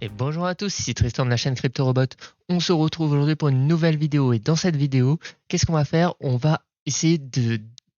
Et bonjour à tous, ici Tristan de la chaîne CryptoRobot. On se retrouve aujourd'hui pour une nouvelle vidéo et dans cette vidéo, qu'est-ce qu'on va faire? On va essayer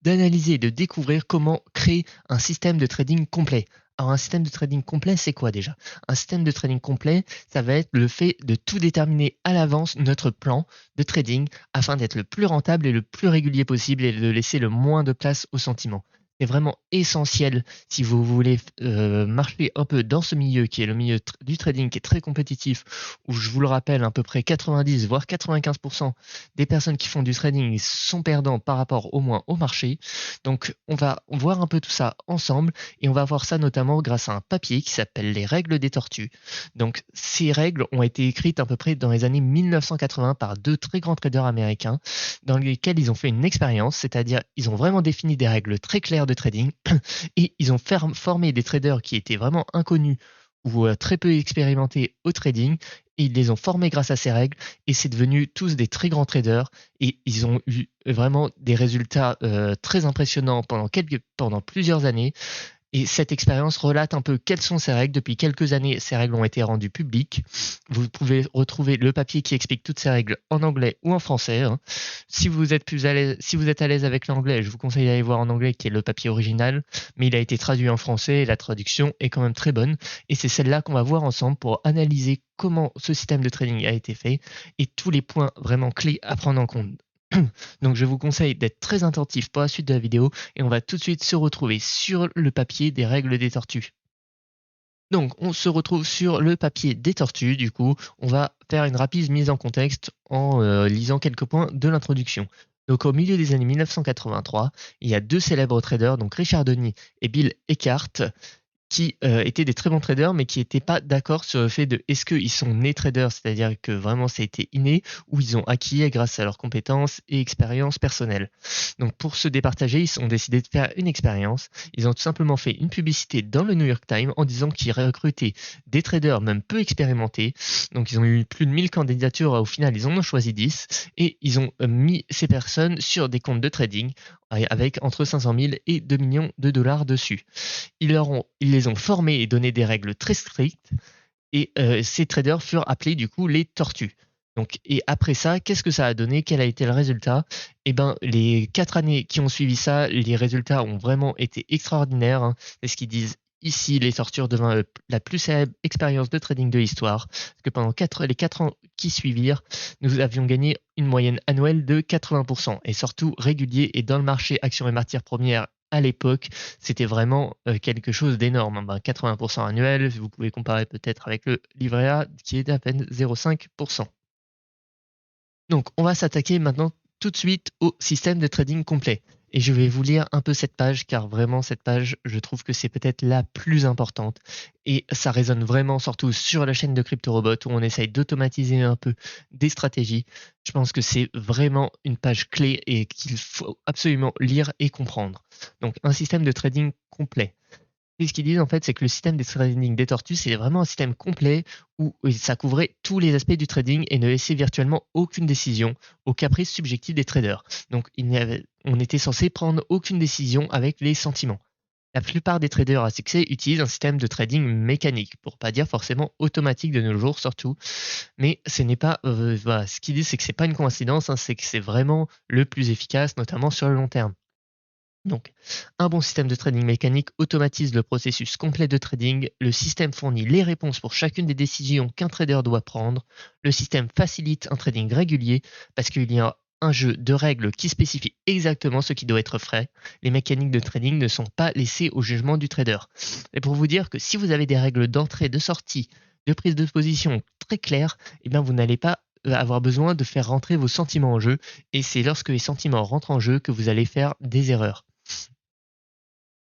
d'analyser et de découvrir comment créer un système de trading complet. Alors un système de trading complet, c'est quoi déjà? Un système de trading complet, ça va être le fait de tout déterminer à l'avance notre plan de trading afin d'être le plus rentable et le plus régulier possible et de laisser le moins de place aux sentiments. C'est vraiment essentiel si vous voulez marcher un peu dans ce milieu qui est le milieu du trading qui est très compétitif, où je vous le rappelle, à peu près 90 voire 95% des personnes qui font du trading sont perdants par rapport au moins au marché. Donc on va voir un peu tout ça ensemble et on va voir ça notamment grâce à un papier qui s'appelle les règles des tortues. Donc ces règles ont été écrites à peu près dans les années 1980 par deux très grands traders américains dans lesquels ils ont fait une expérience, c'est-à-dire ils ont vraiment défini des règles très claires de trading et ils ont formé des traders qui étaient vraiment inconnus ou très peu expérimentés au trading et ils les ont formés grâce à ces règles et c'est devenu tous des très grands traders et ils ont eu vraiment des résultats très impressionnants pendant plusieurs années. Et cette expérience relate un peu quelles sont ces règles. Depuis quelques années, ces règles ont été rendues publiques. Vous pouvez retrouver le papier qui explique toutes ces règles en anglais ou en français, hein. Si vous êtes plus à l'aise, si vous êtes à l'aise avec l'anglais, je vous conseille d'aller voir en anglais qui est le papier original, mais il a été traduit en français et la traduction est quand même très bonne. Et c'est celle-là qu'on va voir ensemble pour analyser comment ce système de trading a été fait et tous les points vraiment clés à prendre en compte. Donc je vous conseille d'être très attentif pour la suite de la vidéo et on va tout de suite se retrouver sur le papier des règles des tortues. Donc on se retrouve sur le papier des tortues, du coup on va faire une rapide mise en contexte en lisant quelques points de l'introduction. Donc au milieu des années 1983, il y a deux célèbres traders, donc Richard Denis et Bill Eckhardt, qui étaient des très bons traders, mais qui n'étaient pas d'accord sur le fait de est-ce qu'ils sont nés traders, c'est-à-dire que vraiment ça a été inné, ou ils ont acquis grâce à leurs compétences et expériences personnelles. Donc pour se départager, ils ont décidé de faire une expérience. Ils ont tout simplement fait une publicité dans le New York Times en disant qu'ils recrutaient des traders même peu expérimentés. Donc ils ont eu plus de 1000 candidatures, au final ils en ont choisi 10, et ils ont mis ces personnes sur des comptes de trading avec entre 500 000 et 2 millions de dollars dessus. Ils les ont formés et donné des règles très strictes. Et ces traders furent appelés du coup les tortues. Donc, et après ça, qu'est-ce que ça a donné? Quel a été le résultat? Eh ben, les 4 années qui ont suivi ça, les résultats ont vraiment été extraordinaires, hein. C'est ce qu'ils disent ici, les tortues devinrent la plus célèbre expérience de trading de l'histoire. Parce que pendant les 4 ans qui suivirent, nous avions gagné une moyenne annuelle de 80%. Et surtout régulier et dans le marché actions et matières premières à l'époque, c'était vraiment quelque chose d'énorme, hein. Ben, 80% annuel, vous pouvez comparer peut-être avec le livret A qui est d'à peine 0,5%. Donc, on va s'attaquer maintenant tout de suite au système de trading complet. Et je vais vous lire un peu cette page, car vraiment cette page, je trouve que c'est peut-être la plus importante. Et ça résonne vraiment surtout sur la chaîne de CryptoRobot, où on essaye d'automatiser un peu des stratégies. Je pense que c'est vraiment une page clé et qu'il faut absolument lire et comprendre. Donc, un système de trading complet. Et ce qu'ils disent en fait, c'est que le système de trading des tortues, c'est vraiment un système complet où ça couvrait tous les aspects du trading et ne laissait virtuellement aucune décision au caprice subjectif des traders. Donc on était censé prendre aucune décision avec les sentiments. La plupart des traders à succès utilisent un système de trading mécanique, pour pas dire forcément automatique de nos jours surtout. Mais ce n'est pas, voilà, ce qu'ils disent, c'est que c'est pas une coïncidence, hein, c'est que c'est vraiment le plus efficace, notamment sur le long terme. Donc, un bon système de trading mécanique automatise le processus complet de trading. Le système fournit les réponses pour chacune des décisions qu'un trader doit prendre. Le système facilite un trading régulier parce qu'il y a un jeu de règles qui spécifie exactement ce qui doit être fait. Les mécaniques de trading ne sont pas laissées au jugement du trader. Et pour vous dire que si vous avez des règles d'entrée, de sortie, de prise de position très claires, eh bien vous n'allez pas avoir besoin de faire rentrer vos sentiments en jeu. Et c'est lorsque les sentiments rentrent en jeu que vous allez faire des erreurs.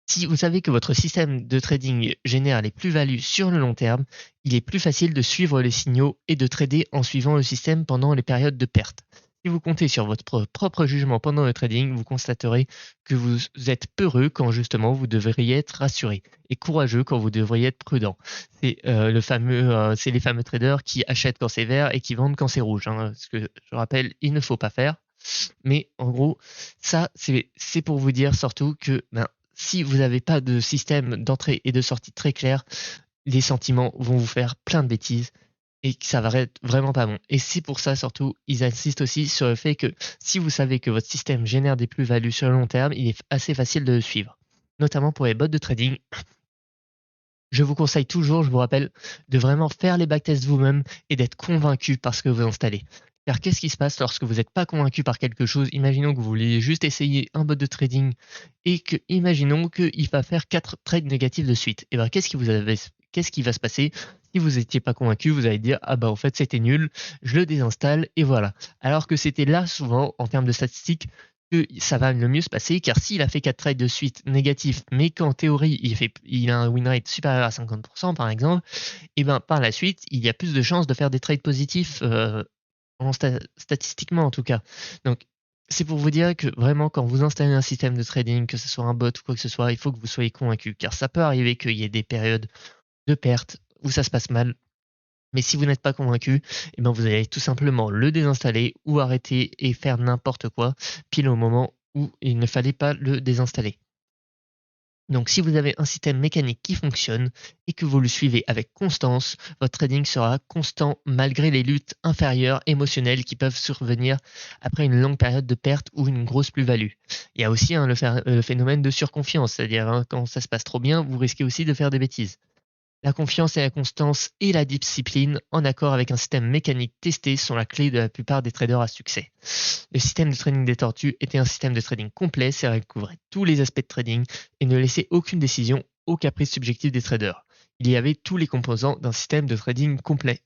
Si vous savez que votre système de trading génère les plus-values sur le long terme, il est plus facile de suivre les signaux et de trader en suivant le système pendant les périodes de perte. Si vous comptez sur votre propre jugement pendant le trading, vous constaterez que vous êtes peureux quand justement vous devriez être rassuré et courageux quand vous devriez être prudent. C'est les fameux traders qui achètent quand c'est vert et qui vendent quand c'est rouge, hein, ce que je rappelle, il ne faut pas faire. Mais en gros, ça, c'est pour vous dire surtout que si vous n'avez pas de système d'entrée et de sortie très clair, les sentiments vont vous faire plein de bêtises et que ça va être vraiment pas bon. Et c'est pour ça surtout, ils insistent aussi sur le fait que si vous savez que votre système génère des plus-values sur le long terme, il est assez facile de le suivre. Notamment pour les bots de trading, je vous conseille toujours, je vous rappelle, de vraiment faire les backtests vous-même et d'être convaincu par ce que vous installez. Car qu'est-ce qui se passe lorsque vous n'êtes pas convaincu par quelque chose? Imaginons que vous vouliez juste essayer un bot de trading et que, imaginons qu'il va faire 4 trades négatifs de suite. Et bien, qu'est-ce qui va se passer? Si vous n'étiez pas convaincu, vous allez dire, ah bah en fait c'était nul, je le désinstalle et voilà. Alors que c'était là souvent, en termes de statistiques, que ça va le mieux se passer, car s'il a fait 4 trades de suite négatifs, mais qu'en théorie il a un win rate supérieur à 50% par exemple, et ben par la suite il y a plus de chances de faire des trades positifs statistiquement en tout cas. Donc c'est pour vous dire que vraiment quand vous installez un système de trading, que ce soit un bot ou quoi que ce soit, il faut que vous soyez convaincu, car ça peut arriver qu'il y ait des périodes de perte où ça se passe mal. Mais si vous n'êtes pas convaincu, eh ben vous allez tout simplement le désinstaller ou arrêter et faire n'importe quoi pile au moment où il ne fallait pas le désinstaller. Donc si vous avez un système mécanique qui fonctionne et que vous le suivez avec constance, votre trading sera constant malgré les luttes inférieures émotionnelles qui peuvent survenir après une longue période de perte ou une grosse plus-value. Il y a aussi le phénomène de surconfiance, c'est-à-dire quand ça se passe trop bien, vous risquez aussi de faire des bêtises. La confiance et la constance et la discipline, en accord avec un système mécanique testé, sont la clé de la plupart des traders à succès. Le système de trading des tortues était un système de trading complet, c'est-à-dire qu'il couvrait tous les aspects de trading et ne laissait aucune décision au caprice subjectif des traders. Il y avait tous les composants d'un système de trading complet.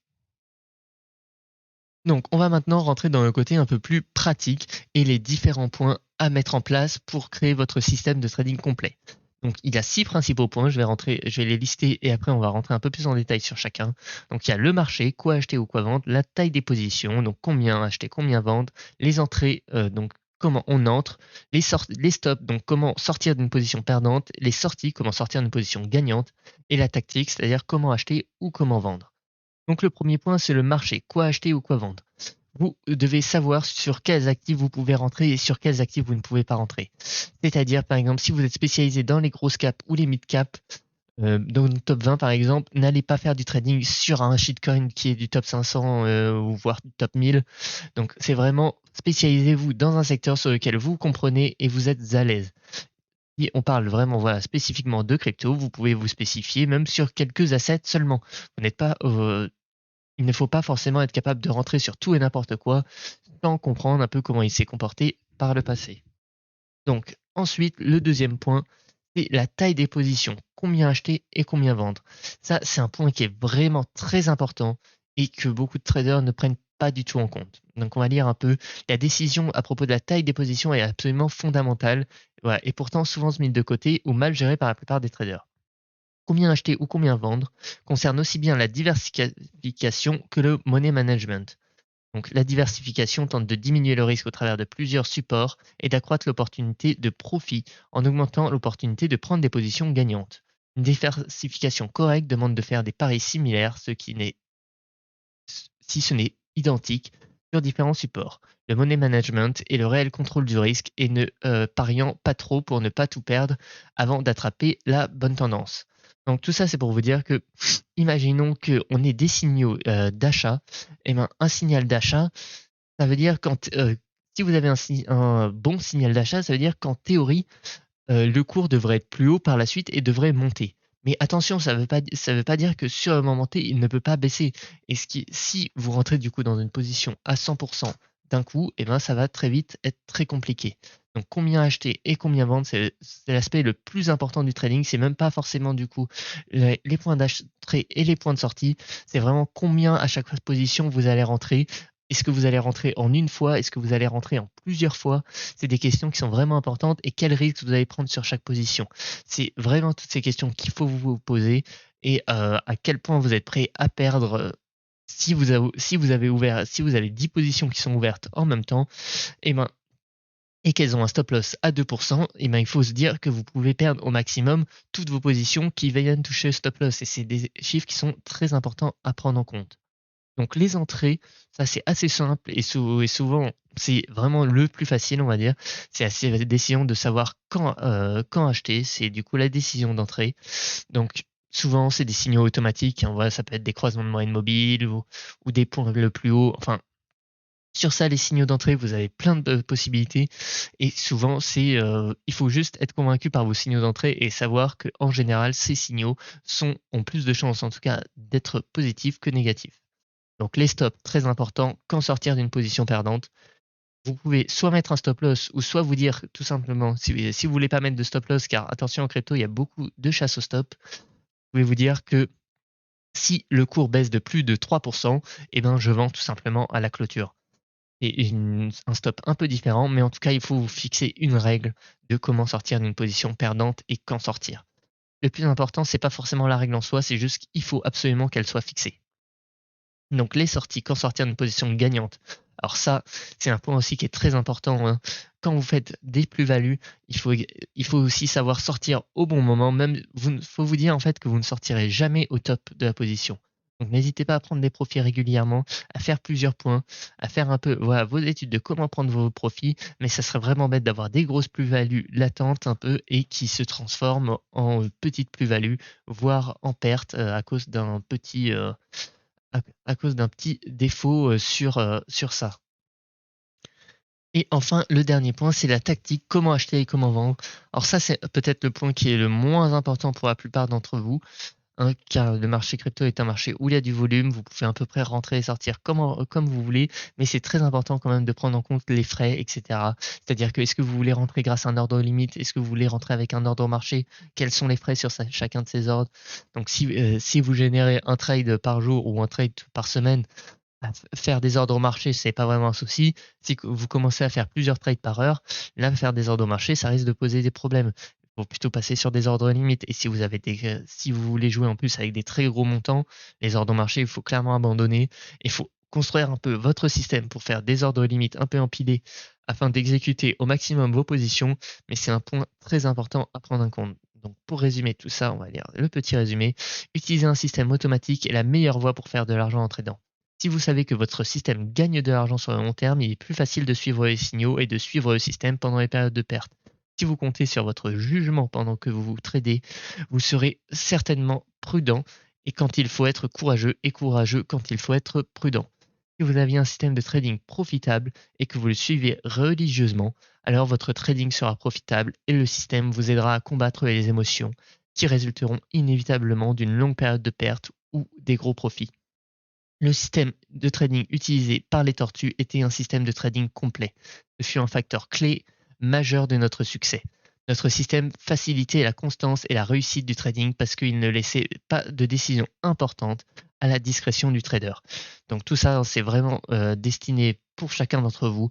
Donc, on va maintenant rentrer dans le côté un peu plus pratique et les différents points à mettre en place pour créer votre système de trading complet. Donc, il y a 6 principaux points, je vais les lister et après on va rentrer un peu plus en détail sur chacun. Donc, il y a le marché, quoi acheter ou quoi vendre, la taille des positions, donc combien acheter, combien vendre, les entrées, donc comment on entre, les stops, donc comment sortir d'une position perdante, les sorties, comment sortir d'une position gagnante, et la tactique, c'est-à-dire comment acheter ou comment vendre. Donc le premier point, c'est le marché, quoi acheter ou quoi vendre. Vous devez savoir sur quels actifs vous pouvez rentrer et sur quels actifs vous ne pouvez pas rentrer. C'est-à-dire, par exemple, si vous êtes spécialisé dans les grosses caps ou les mid caps, dans le top 20 par exemple, n'allez pas faire du trading sur un shitcoin qui est du top 500 ou voire du top 1000. Donc c'est vraiment spécialisez-vous dans un secteur sur lequel vous comprenez et vous êtes à l'aise. Si on parle vraiment voilà, spécifiquement de crypto, vous pouvez vous spécifier même sur quelques assets seulement. Vous n'êtes pas il ne faut pas forcément être capable de rentrer sur tout et n'importe quoi sans comprendre un peu comment il s'est comporté par le passé. Donc ensuite, le deuxième point, c'est la taille des positions. Combien acheter et combien vendre. Ça, c'est un point qui est vraiment très important et que beaucoup de traders ne prennent pas du tout en compte. Donc on va lire un peu. La décision à propos de la taille des positions est absolument fondamentale, voilà, et pourtant souvent mise de côté ou mal gérée par la plupart des traders. Combien acheter ou combien vendre concerne aussi bien la diversification que le money management. Donc la diversification tente de diminuer le risque au travers de plusieurs supports et d'accroître l'opportunité de profit en augmentant l'opportunité de prendre des positions gagnantes. Une diversification correcte demande de faire des paris similaires, si ce n'est identique, sur différents supports. Le money management est le réel contrôle du risque et ne pariant pas trop pour ne pas tout perdre avant d'attraper la bonne tendance. Donc tout ça, c'est pour vous dire que, imaginons qu'on ait des signaux d'achat. Et ben, un signal d'achat, ça veut dire si vous avez un bon signal d'achat, ça veut dire qu'en théorie, le cours devrait être plus haut par la suite et devrait monter. Mais attention, ça veut pas dire que sur le moment T, il ne peut pas baisser. Et si vous rentrez du coup dans une position à 100% d'un coup, et ben ça va très vite être très compliqué. Donc combien acheter et combien vendre, c'est l'aspect le plus important du trading. C'est même pas forcément du coup les points d'entrée et les points de sortie. C'est vraiment combien à chaque position vous allez rentrer. Est-ce que vous allez rentrer en une fois? Est-ce que vous allez rentrer en plusieurs fois? C'est des questions qui sont vraiment importantes et quel risque vous allez prendre sur chaque position. C'est vraiment toutes ces questions qu'il faut vous poser et à quel point vous êtes prêt à perdre si vous avez 10 positions qui sont ouvertes en même temps, et ben et qu'elles ont un stop loss à 2%, et ben il faut se dire que vous pouvez perdre au maximum toutes vos positions qui viennent toucher le stop loss et c'est des chiffres qui sont très importants à prendre en compte. Donc les entrées, ça c'est assez simple et souvent c'est vraiment le plus facile, on va dire. C'est assez la décision de savoir quand acheter, c'est du coup la décision d'entrée. Donc souvent, c'est des signaux automatiques, hein, voilà, ça peut être des croisements de moyenne mobile ou des points le plus haut. Enfin, sur ça, les signaux d'entrée, vous avez plein de possibilités et souvent, il faut juste être convaincu par vos signaux d'entrée et savoir qu'en général, ces signaux ont plus de chances, en tout cas, d'être positifs que négatifs. Donc les stops, très important, quand sortir d'une position perdante. Vous pouvez soit mettre un stop loss ou soit vous dire tout simplement, si vous voulez pas mettre de stop loss, car attention en crypto, il y a beaucoup de chasse au stop, vous pouvez vous dire que si le cours baisse de plus de 3%, eh ben, je vends tout simplement à la clôture. Et un stop un peu différent, mais en tout cas, il faut vous fixer une règle de comment sortir d'une position perdante et quand sortir. Le plus important, c'est pas forcément la règle en soi, c'est juste qu'il faut absolument qu'elle soit fixée. Donc les sorties, quand sortir d'une position gagnante. Alors ça, c'est un point aussi qui est très important, hein. Quand vous faites des plus-values, il faut aussi savoir sortir au bon moment. Même, faut vous dire en fait que vous ne sortirez jamais au top de la position. Donc n'hésitez pas à prendre des profits régulièrement, à faire plusieurs points, à faire un peu voilà, vos études de comment prendre vos profits, mais ça serait vraiment bête d'avoir des grosses plus-values latentes un peu et qui se transforment en petites plus-values, voire en pertes à cause d'un petit défaut sur ça. Et enfin, le dernier point, c'est la tactique, comment acheter et comment vendre. Alors ça, c'est peut-être le point qui est le moins important pour la plupart d'entre vous, hein, car le marché crypto est un marché où il y a du volume, vous pouvez à peu près rentrer et sortir comme vous voulez, mais c'est très important quand même de prendre en compte les frais, etc. C'est-à-dire que est-ce que vous voulez rentrer grâce à un ordre limite, est-ce que vous voulez rentrer avec un ordre au marché, quels sont les frais sur chacun de ces ordres. Donc si vous générez un trade par jour ou un trade par semaine, faire des ordres au marché, c'est pas vraiment un souci. Si vous commencez à faire plusieurs trades par heure, là, faire des ordres au marché, ça risque de poser des problèmes. Il faut plutôt passer sur des ordres limites. Et si vous voulez jouer en plus avec des très gros montants, les ordres au marché, il faut clairement abandonner. Il faut construire un peu votre système pour faire des ordres limites un peu empilés afin d'exécuter au maximum vos positions. Mais c'est un point très important à prendre en compte. Donc, pour résumer tout ça, on va lire le petit résumé. Utiliser un système automatique est la meilleure voie pour faire de l'argent en tradant. Si vous savez que votre système gagne de l'argent sur le long terme, il est plus facile de suivre les signaux et de suivre le système pendant les périodes de perte. Si vous comptez sur votre jugement pendant que vous vous tradez, vous serez certainement prudent et quand il faut être courageux et courageux quand il faut être prudent. Si vous aviez un système de trading profitable et que vous le suivez religieusement, alors votre trading sera profitable et le système vous aidera à combattre les émotions qui résulteront inévitablement d'une longue période de perte ou des gros profits. Le système de trading utilisé par les tortues était un système de trading complet. Ce fut un facteur clé majeur de notre succès. Notre système facilitait la constance et la réussite du trading parce qu'il ne laissait pas de décisions importantes à la discrétion du trader. Donc tout ça, c'est vraiment destiné pour chacun d'entre vous.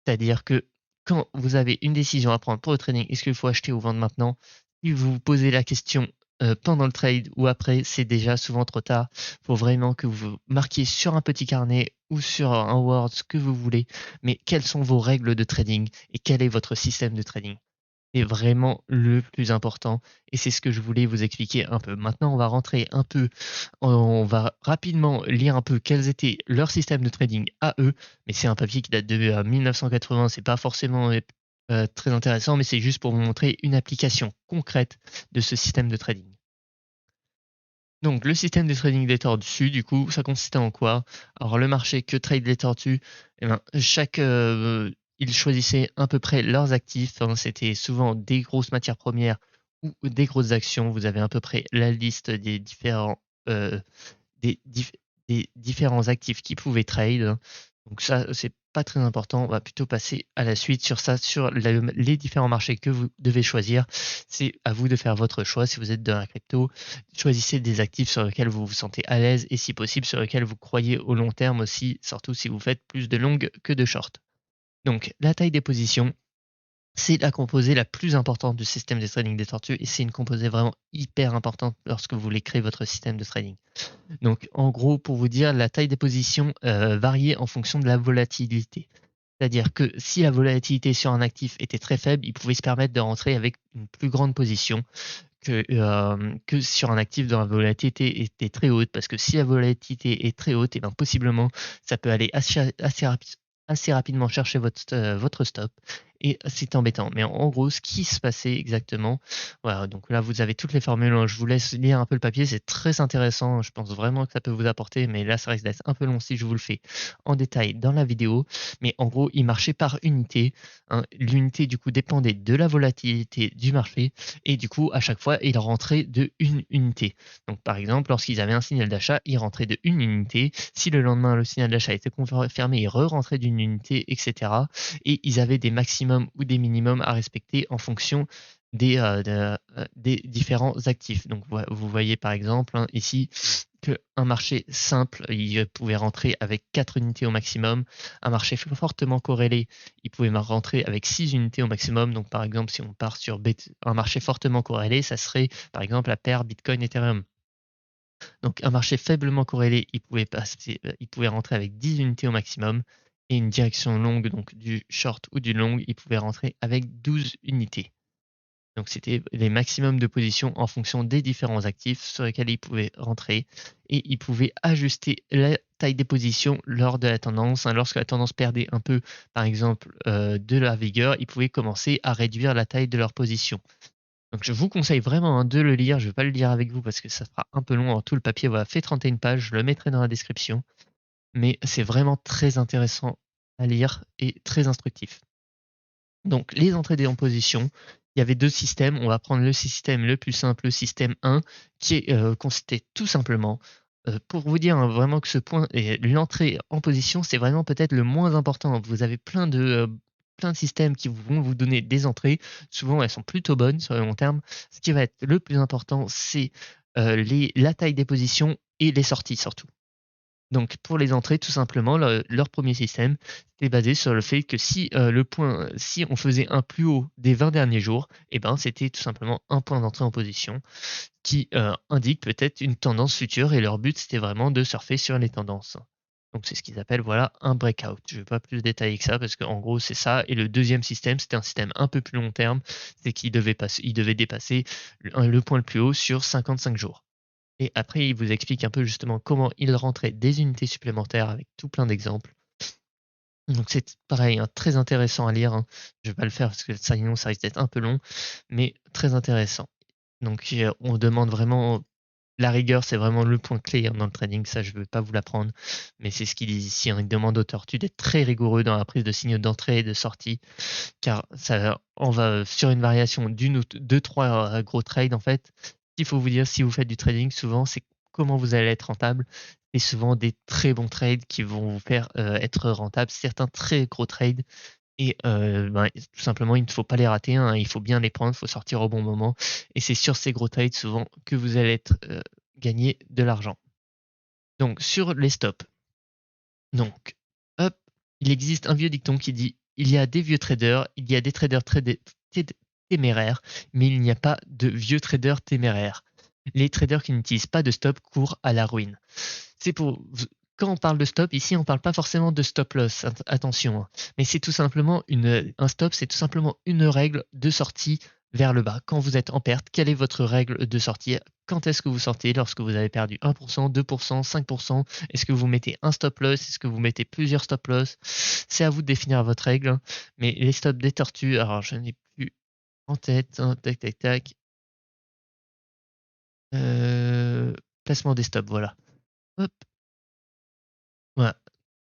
C'est-à-dire que quand vous avez une décision à prendre pour le trading, est-ce qu'il faut acheter ou vendre maintenant? Si vous vous posez la question pendant le trade ou après, c'est déjà souvent trop tard. Il faut vraiment que vous marquiez sur un petit carnet ou sur un Word ce que vous voulez, mais quelles sont vos règles de trading et quel est votre système de trading. C'est vraiment le plus important et c'est ce que je voulais vous expliquer un peu. Maintenant, on va rentrer un peu, on va rapidement lire un peu quels étaient leurs systèmes de trading à eux, mais c'est un papier qui date de 1980, c'est pas forcément très intéressant, mais c'est juste pour vous montrer une application concrète de ce système de trading. Donc, le système de trading des tortues, du coup, ça consistait en quoi? Alors, le marché que trade les tortues, eh ben, ils choisissaient à peu près leurs actifs, hein. C'était souvent des grosses matières premières ou des grosses actions. Vous avez à peu près la liste euh, des, dif- des différents actifs qui pouvaient trade, hein. Donc ça, c'est pas très important. On va plutôt passer à la suite sur ça, sur les différents marchés que vous devez choisir. C'est à vous de faire votre choix. Si vous êtes dans la crypto, choisissez des actifs sur lesquels vous vous sentez à l'aise et si possible sur lesquels vous croyez au long terme aussi, surtout si vous faites plus de longues que de short. Donc la taille des positions, c'est la composée la plus importante du système de trading des tortues et c'est une composée vraiment hyper importante lorsque vous voulez créer votre système de trading. Donc en gros, pour vous dire, la taille des positions variait en fonction de la volatilité. C'est-à-dire que si la volatilité sur un actif était très faible, il pouvait se permettre de rentrer avec une plus grande position que sur un actif dont la volatilité était très haute. Parce que si la volatilité est très haute, et bien possiblement, ça peut aller assez rapidement chercher votre stop et c'est embêtant. Mais en gros, ce qui se passait exactement, voilà, donc là vous avez toutes les formules, hein. Je vous laisse lire un peu le papier, c'est très intéressant, je pense vraiment que ça peut vous apporter, mais là ça risque d'être un peu long si je vous le fais en détail dans la vidéo. Mais en gros, il marchait par unité, hein. L'unité du coup dépendait de la volatilité du marché et du coup à chaque fois il rentrait de une unité. Donc par exemple, lorsqu'ils avaient un signal d'achat, ils rentraient de une unité. Si le lendemain le signal d'achat était confirmé, ils re-rentraient d'une unité, etc. Et ils avaient des maximums ou des minimums à respecter en fonction des différents actifs. Donc vous voyez par exemple, hein, ici qu'un marché simple, il pouvait rentrer avec 4 unités au maximum. Un marché fortement corrélé, il pouvait rentrer avec 6 unités au maximum. Donc par exemple, si on part sur un marché fortement corrélé, ça serait par exemple la paire Bitcoin-Ethereum. Donc un marché faiblement corrélé, il pouvait rentrer avec 10 unités au maximum. Et une direction longue, donc du short ou du long, il pouvait rentrer avec 12 unités. Donc c'était les maximums de position en fonction des différents actifs sur lesquels il pouvait rentrer. Et il pouvait ajuster la taille des positions lors de la tendance, hein. Lorsque la tendance perdait un peu, par exemple, de la vigueur, il pouvait commencer à réduire la taille de leur position. Donc je vous conseille vraiment, hein, de le lire. Je ne vais pas le lire avec vous parce que ça sera un peu long. Alors, tout le papier fait 31 pages, je le mettrai dans la description. Mais c'est vraiment très intéressant à lire et très instructif. Donc les entrées en position, il y avait 2 systèmes. On va prendre le système le plus simple, le système 1, qui consistait tout simplement, pour vous dire, hein, vraiment que ce point et l'entrée en position, c'est vraiment peut-être le moins important. Vous avez plein de systèmes qui vont vous donner des entrées. Souvent, elles sont plutôt bonnes sur le long terme. Ce qui va être le plus important, c'est la taille des positions et les sorties surtout. Donc pour les entrées, tout simplement, leur premier système était basé sur le fait que si on faisait un plus haut des 20 derniers jours, et ben, c'était tout simplement un point d'entrée en position qui indique peut-être une tendance future et leur but, c'était vraiment de surfer sur les tendances. Donc c'est ce qu'ils appellent, voilà, un breakout. Je ne vais pas plus détailler que ça parce qu'en gros c'est ça. Et le deuxième système, c'était un système un peu plus long terme, c'est qu'il devait dépasser le point le plus haut sur 55 jours. Et après, il vous explique un peu justement comment il rentrait des unités supplémentaires avec tout plein d'exemples. Donc c'est pareil, hein, très intéressant à lire, hein. Je vais pas le faire parce que sinon ça risque d'être un peu long, mais très intéressant. Donc on demande vraiment la rigueur, c'est vraiment le point clé, hein, dans le trading. Ça, je ne veux pas vous l'apprendre, mais c'est ce qu'ils disent ici, hein. Ils demandent aux tortues d'être très rigoureux dans la prise de signaux d'entrée et de sortie, car on va sur une variation d'une ou deux, trois gros trades en fait. Il faut vous dire, si vous faites du trading, souvent, c'est comment vous allez être rentable. Et souvent des très bons trades qui vont vous faire être rentable. Certains très gros trades. Et tout simplement, il ne faut pas les rater, hein. Il faut bien les prendre, il faut sortir au bon moment. Et c'est sur ces gros trades souvent que vous allez gagner de l'argent. Donc sur les stops. Donc, hop, il existe un vieux dicton qui dit: il y a des vieux traders, il y a des traders téméraires, mais il n'y a pas de vieux traders téméraires. Les traders qui n'utilisent pas de stop courent à la ruine. C'est pour Quand on parle de stop, ici, on ne parle pas forcément de stop loss, attention, hein. Mais c'est tout simplement un stop, c'est tout simplement une règle de sortie vers le bas. Quand vous êtes en perte, quelle est votre règle de sortie? Quand est-ce que vous sortez? Lorsque vous avez perdu 1%, 2%, 5%? Est-ce que vous mettez un stop loss? Est-ce que vous mettez plusieurs stop loss? C'est à vous de définir votre règle, hein. Mais les stops des tortues, alors je n'ai plus en tête, hein, tac, tac, tac. Placement des stops, voilà. Hop, voilà.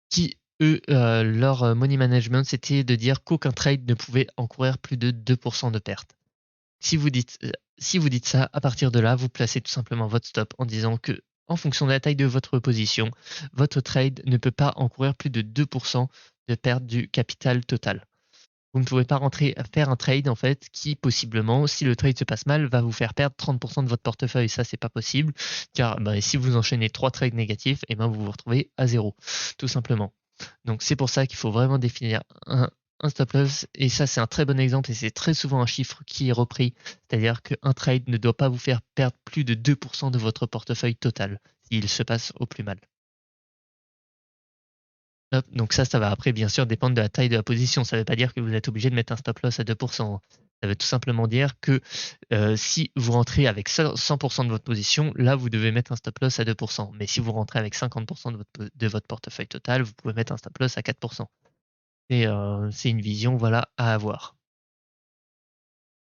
Qui, eux, leur money management, c'était de dire qu'aucun trade ne pouvait encourir plus de 2% de perte. Si vous dites ça, à partir de là, vous placez tout simplement votre stop en disant que, en fonction de la taille de votre position, votre trade ne peut pas encourir plus de 2% de perte du capital total. Vous ne pouvez pas faire un trade en fait qui possiblement, si le trade se passe mal, va vous faire perdre 30% de votre portefeuille. Ça, c'est pas possible, car si vous enchaînez 3 trades négatifs, et vous vous retrouvez à zéro, tout simplement. Donc c'est pour ça qu'il faut vraiment définir un stop loss, et ça c'est un très bon exemple et c'est très souvent un chiffre qui est repris, c'est-à-dire qu'un trade ne doit pas vous faire perdre plus de 2% de votre portefeuille total s'il se passe au plus mal. Hop, donc ça va après bien sûr dépendre de la taille de la position. Ça ne veut pas dire que vous êtes obligé de mettre un stop loss à 2%. Ça veut tout simplement dire que si vous rentrez avec 100% de votre position, là vous devez mettre un stop loss à 2%. Mais si vous rentrez avec 50% de votre portefeuille total, vous pouvez mettre un stop loss à 4%. C'est une vision voilà, à avoir.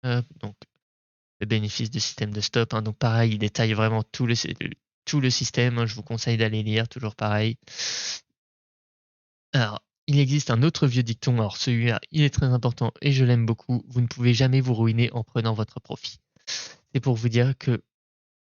Donc, le bénéfice du système de stop. Hein, donc pareil, il détaille vraiment tout le système. Hein, je vous conseille d'aller lire, toujours pareil. Alors, il existe un autre vieux dicton. Alors celui-là, il est très important et je l'aime beaucoup. Vous ne pouvez jamais vous ruiner en prenant votre profit. C'est pour vous dire que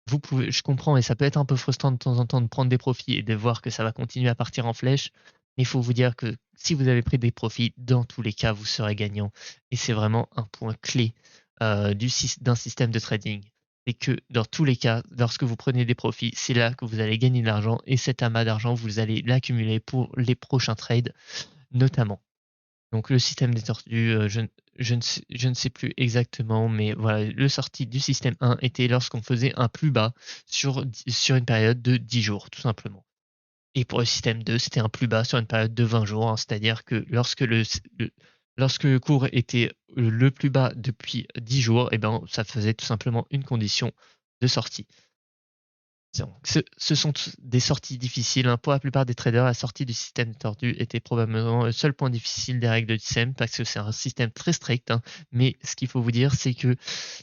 vous pouvez, je comprends et ça peut être un peu frustrant de temps en temps de prendre des profits et de voir que ça va continuer à partir en flèche. Mais il faut vous dire que si vous avez pris des profits, dans tous les cas, vous serez gagnant. Et c'est vraiment un point clé d'un système de trading. C'est que dans tous les cas, lorsque vous prenez des profits, c'est là que vous allez gagner de l'argent et cet amas d'argent, vous allez l'accumuler pour les prochains trades, notamment. Donc le système des tortues, je ne sais plus exactement, mais voilà, le sortie du système 1 était lorsqu'on faisait un plus bas sur une période de 10 jours, tout simplement. Et pour le système 2, c'était un plus bas sur une période de 20 jours, hein, c'est-à-dire que lorsque lorsque le cours était le plus bas depuis 10 jours, et ben, ça faisait tout simplement une condition de sortie. Donc, ce sont des sorties difficiles. Hein. Pour la plupart des traders, la sortie du système tordu était probablement le seul point difficile des règles de système parce que c'est un système très strict. Hein. Mais ce qu'il faut vous dire, c'est que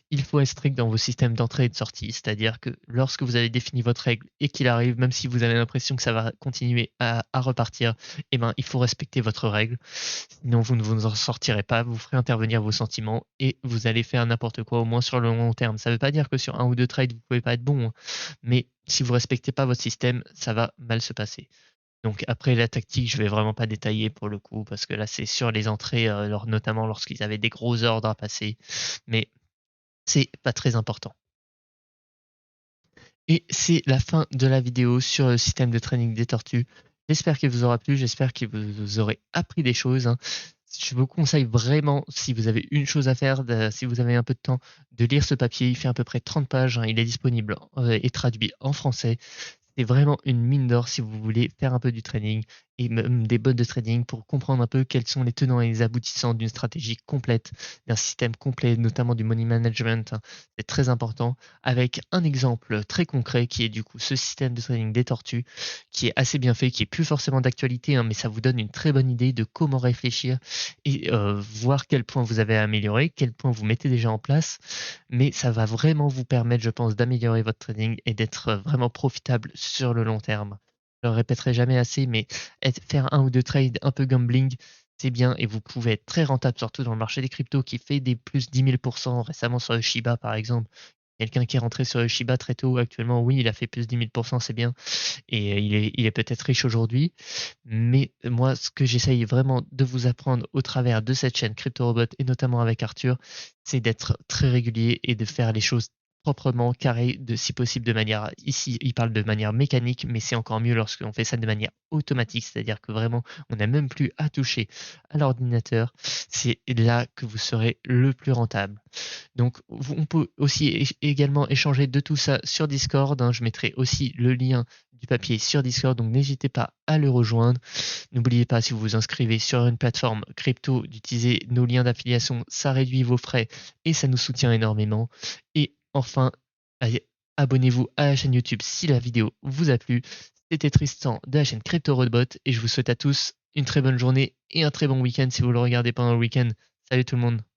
il faut être strict dans vos systèmes d'entrée et de sortie. C'est-à-dire que lorsque vous avez défini votre règle et qu'il arrive, même si vous avez l'impression que ça va continuer à repartir, eh ben, il faut respecter votre règle. Sinon, vous ne vous en sortirez pas, vous ferez intervenir vos sentiments et vous allez faire n'importe quoi, au moins sur le long terme. Ça ne veut pas dire que sur un ou deux trades, vous ne pouvez pas être bon. Hein. Mais si vous respectez pas votre système, ça va mal se passer. Donc après la tactique, je vais vraiment pas détailler pour le coup, parce que là c'est sur les entrées, notamment lorsqu'ils avaient des gros ordres à passer, mais c'est pas très important. Et c'est la fin de la vidéo sur le système de training des tortues. J'espère qu'il vous aura plu, j'espère que vous aurez appris des choses. Hein. Je vous conseille vraiment, si vous avez une chose à faire, si vous avez un peu de temps, de lire ce papier. Il fait à peu près 30 pages. Hein. Il est disponible et traduit en français. C'est vraiment une mine d'or si vous voulez faire un peu du trading et même des bots de trading pour comprendre un peu quels sont les tenants et les aboutissants d'une stratégie complète, d'un système complet, notamment du money management. Hein. C'est très important avec un exemple très concret qui est du coup ce système de trading des tortues qui est assez bien fait, qui est plus forcément d'actualité, hein, mais ça vous donne une très bonne idée de comment réfléchir et voir quel point vous avez à améliorer, quel point vous mettez déjà en place, mais ça va vraiment vous permettre, je pense, d'améliorer votre trading et d'être vraiment profitable sur le long terme. Je le répéterai jamais assez, mais faire un ou deux trades un peu gambling, c'est bien et vous pouvez être très rentable, surtout dans le marché des cryptos qui fait des plus 10 000% récemment sur le Shiba par exemple. Quelqu'un qui est rentré sur le Shiba très tôt actuellement, oui, il a fait plus 10 000%, c'est bien. Et il est peut-être riche aujourd'hui. Mais moi, ce que j'essaye vraiment de vous apprendre au travers de cette chaîne CryptoRobot et notamment avec Arthur, c'est d'être très régulier et de faire les choses proprement, carré, si possible de manière, ici il parle de manière mécanique, mais c'est encore mieux lorsqu'on fait ça de manière automatique, c'est-à-dire que vraiment on n'a même plus à toucher à l'ordinateur, c'est là que vous serez le plus rentable. Donc on peut aussi également échanger de tout ça sur Discord, hein. Je mettrai aussi le lien du papier sur Discord, donc n'hésitez pas à le rejoindre. N'oubliez pas, si vous vous inscrivez sur une plateforme crypto, d'utiliser nos liens d'affiliation, ça réduit vos frais et ça nous soutient énormément. Et enfin, allez, abonnez-vous à la chaîne YouTube si la vidéo vous a plu. C'était Tristan de la chaîne CryptoRobot et je vous souhaite à tous une très bonne journée et un très bon week-end si vous le regardez pendant le week-end. Salut tout le monde!